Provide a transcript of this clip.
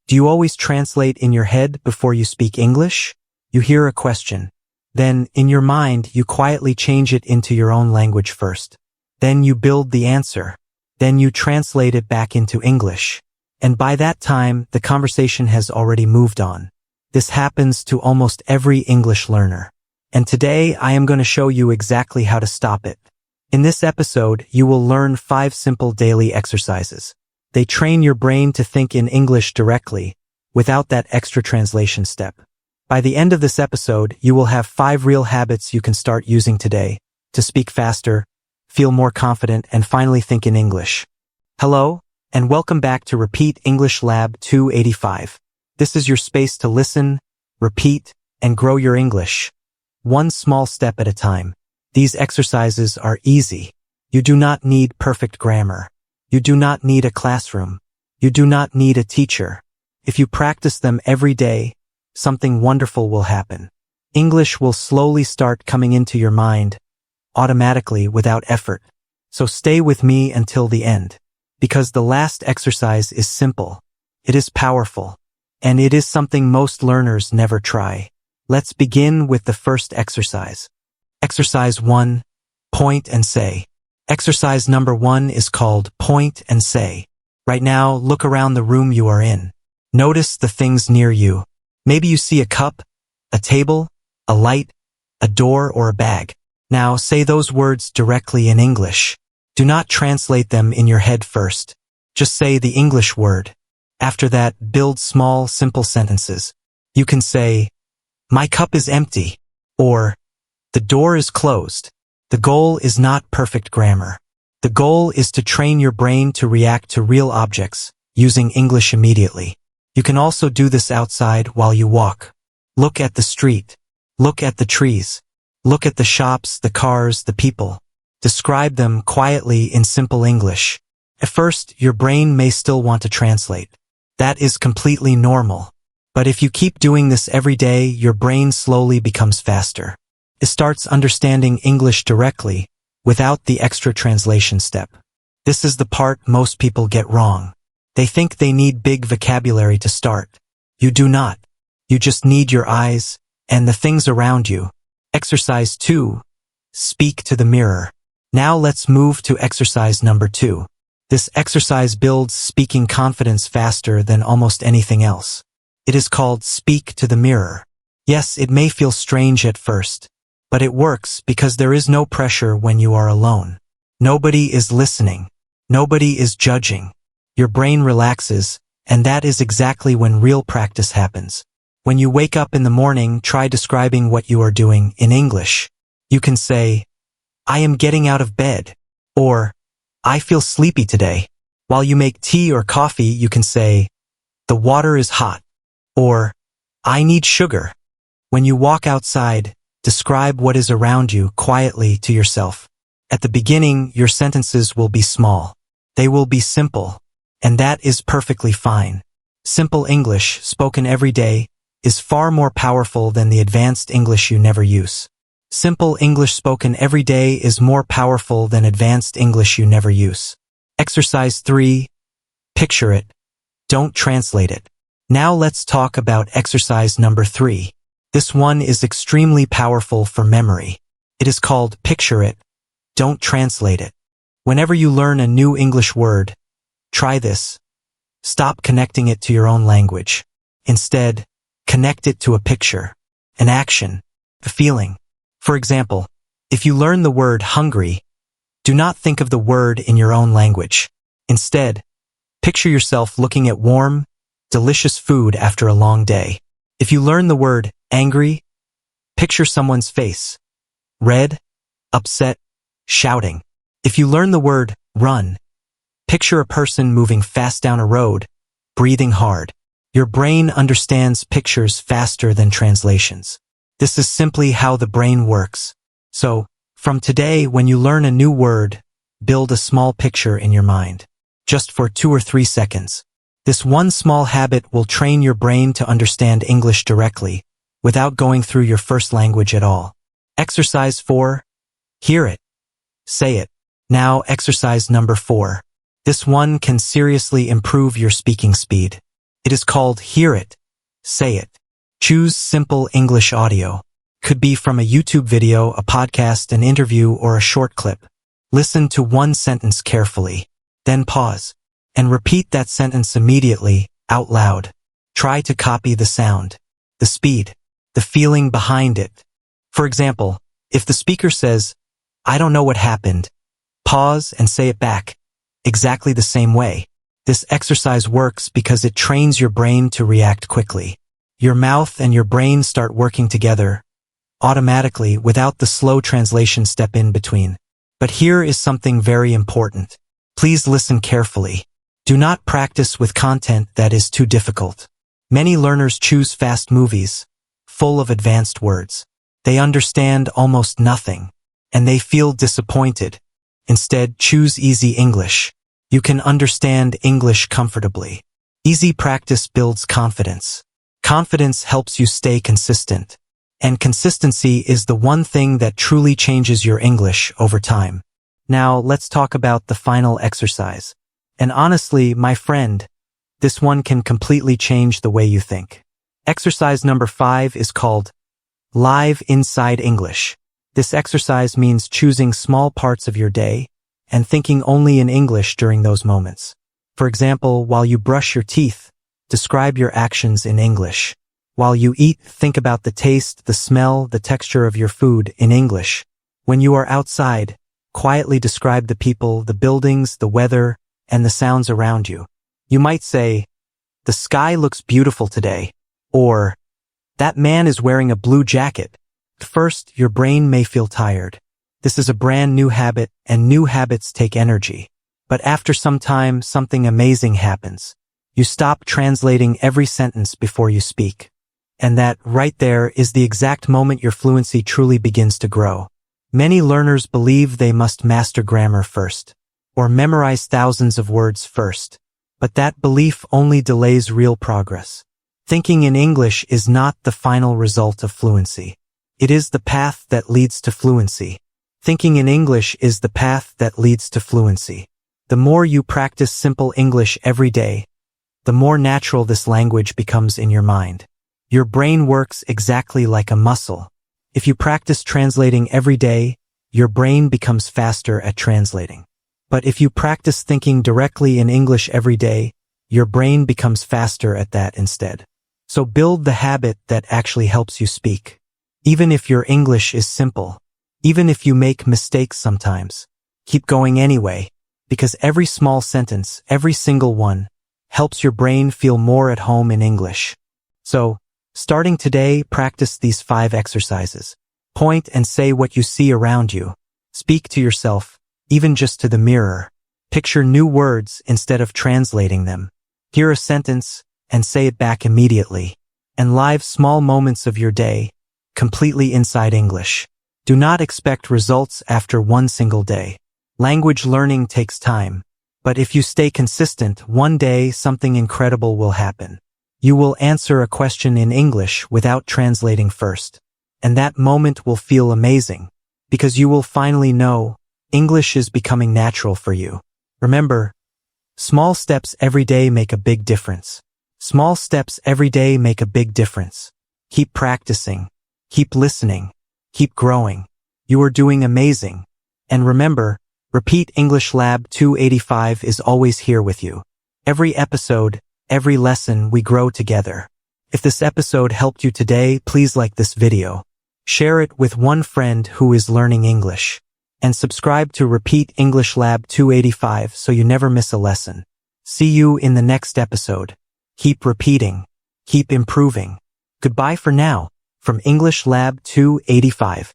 Do you always translate in your head before you speak English? You hear a question. Then, in your mind, you quietly change it into your own language first. Then you build the answer. Then you translate it back into English. And by that time, the conversation has already moved on. This happens to almost every English learner. And today, I am going to show you exactly how to stop it. In this episode, you will learn 5 simple daily exercises. They train your brain to think in English directly, without that extra translation step. By the end of this episode, you will have 5 real habits you can start using today to speak faster, feel more confident, and finally think in English. Hello, and welcome back to Repeat English Lab 285. This is your space to listen, repeat, and grow your English. One small step at a time. These exercises are easy. You do not need perfect grammar. You do not need a classroom. You do not need a teacher. If you practice them every day, something wonderful will happen. English will slowly start coming into your mind, automatically without effort. So stay with me until the end. Because the last exercise is simple. It is powerful. And it is something most learners never try. Let's begin with the first exercise. Exercise 1. Point and say. Exercise number 1 is called Point and Say. Right now, look around the room you are in. Notice the things near you. Maybe you see a cup, a table, a light, a door, or a bag. Now, say those words directly in English. Do not translate them in your head first. Just say the English word. After that, build small, simple sentences. You can say, "My cup is empty," or "The door is closed." The goal is not perfect grammar. The goal is to train your brain to react to real objects, using English immediately. You can also do this outside while you walk. Look at the street. Look at the trees. Look at the shops, the cars, the people. Describe them quietly in simple English. At first, your brain may still want to translate. That is completely normal. But if you keep doing this every day, your brain slowly becomes faster. It starts understanding English directly, without the extra translation step. This is the part most people get wrong. They think they need big vocabulary to start. You do not. You just need your eyes, and the things around you. Exercise 2. Speak to the mirror. Now let's move to exercise number 2. This exercise builds speaking confidence faster than almost anything else. It is called Speak to the Mirror. Yes, it may feel strange at first. But it works because there is no pressure when you are alone. Nobody is listening. Nobody is judging. Your brain relaxes, and that is exactly when real practice happens. When you wake up in the morning, try describing what you are doing in English. You can say, "I am getting out of bed," or "I feel sleepy today." While you make tea or coffee, you can say, "The water is hot," or "I need sugar." When you walk outside, describe what is around you quietly to yourself. At the beginning, your sentences will be small. They will be simple. And that is perfectly fine. Simple English, spoken every day, is far more powerful than the advanced English you never use. Simple English spoken every day is more powerful than advanced English you never use. Exercise 3. Picture it. Don't translate it. Now let's talk about exercise number 3. This one is extremely powerful for memory. It is called Picture It. Don't translate it. Whenever you learn a new English word, try this. Stop connecting it to your own language. Instead, connect it to a picture, an action, a feeling. For example, if you learn the word hungry, do not think of the word in your own language. Instead, picture yourself looking at warm, delicious food after a long day. If you learn the word angry, picture someone's face. Red, upset, shouting. If you learn the word run, picture a person moving fast down a road, breathing hard. Your brain understands pictures faster than translations. This is simply how the brain works. So, from today, when you learn a new word, build a small picture in your mind. Just for 2 or 3 seconds. This one small habit will train your brain to understand English directly, without going through your first language at all. Exercise 4. Hear it. Say it. Now, exercise number 4. This one can seriously improve your speaking speed. It is called Hear It, Say It. Choose simple English audio. Could be from a YouTube video, a podcast, an interview, or a short clip. Listen to one sentence carefully, then pause, and repeat that sentence immediately, out loud. Try to copy the sound, the speed, the feeling behind it. For example, if the speaker says, "I don't know what happened," pause and say it back, exactly the same way. This exercise works because it trains your brain to react quickly. Your mouth and your brain start working together, automatically, without the slow translation step in between. But here is something very important. Please listen carefully. Do not practice with content that is too difficult. Many learners choose fast movies, full of advanced words. They understand almost nothing, and they feel disappointed. Instead, choose easy English. You can understand English comfortably. Easy practice builds confidence. Confidence helps you stay consistent. And consistency is the one thing that truly changes your English over time. Now, let's talk about the final exercise. And honestly, my friend, this one can completely change the way you think. Exercise number 5 is called Live Inside English. This exercise means choosing small parts of your day and thinking only in English during those moments. For example, while you brush your teeth, describe your actions in English. While you eat, think about the taste, the smell, the texture of your food in English. When you are outside, quietly describe the people, the buildings, the weather, and the sounds around you. You might say, "The sky looks beautiful today," or "That man is wearing a blue jacket." At first, your brain may feel tired. This is a brand new habit, and new habits take energy. But after some time, something amazing happens. You stop translating every sentence before you speak. And that, right there, is the exact moment your fluency truly begins to grow. Many learners believe they must master grammar first, or memorize thousands of words first. But that belief only delays real progress. Thinking in English is not the final result of fluency. It is the path that leads to fluency. Thinking in English is the path that leads to fluency. The more you practice simple English every day, the more natural this language becomes in your mind. Your brain works exactly like a muscle. If you practice translating every day, your brain becomes faster at translating. But if you practice thinking directly in English every day, your brain becomes faster at that instead. So build the habit that actually helps you speak. Even if your English is simple, even if you make mistakes sometimes, keep going anyway, because every small sentence, every single one, helps your brain feel more at home in English. So, starting today, practice these 5 exercises. Point and say what you see around you. Speak to yourself, even just to the mirror. Picture new words instead of translating them. Hear a sentence and say it back immediately. And live small moments of your day, completely inside English. Do not expect results after one single day. Language learning takes time. But if you stay consistent, one day something incredible will happen. You will answer a question in English without translating first. And that moment will feel amazing, because you will finally know English is becoming natural for you. Remember, small steps every day make a big difference. Small steps every day make a big difference. Keep practicing. Keep listening. Keep growing. You are doing amazing. And remember, Repeat English Lab 285 is always here with you. Every episode, every lesson, we grow together. If this episode helped you today, please like this video. Share it with one friend who is learning English. And subscribe to Repeat English Lab 285 so you never miss a lesson. See you in the next episode. Keep repeating. Keep improving. Goodbye for now, from English Lab 285.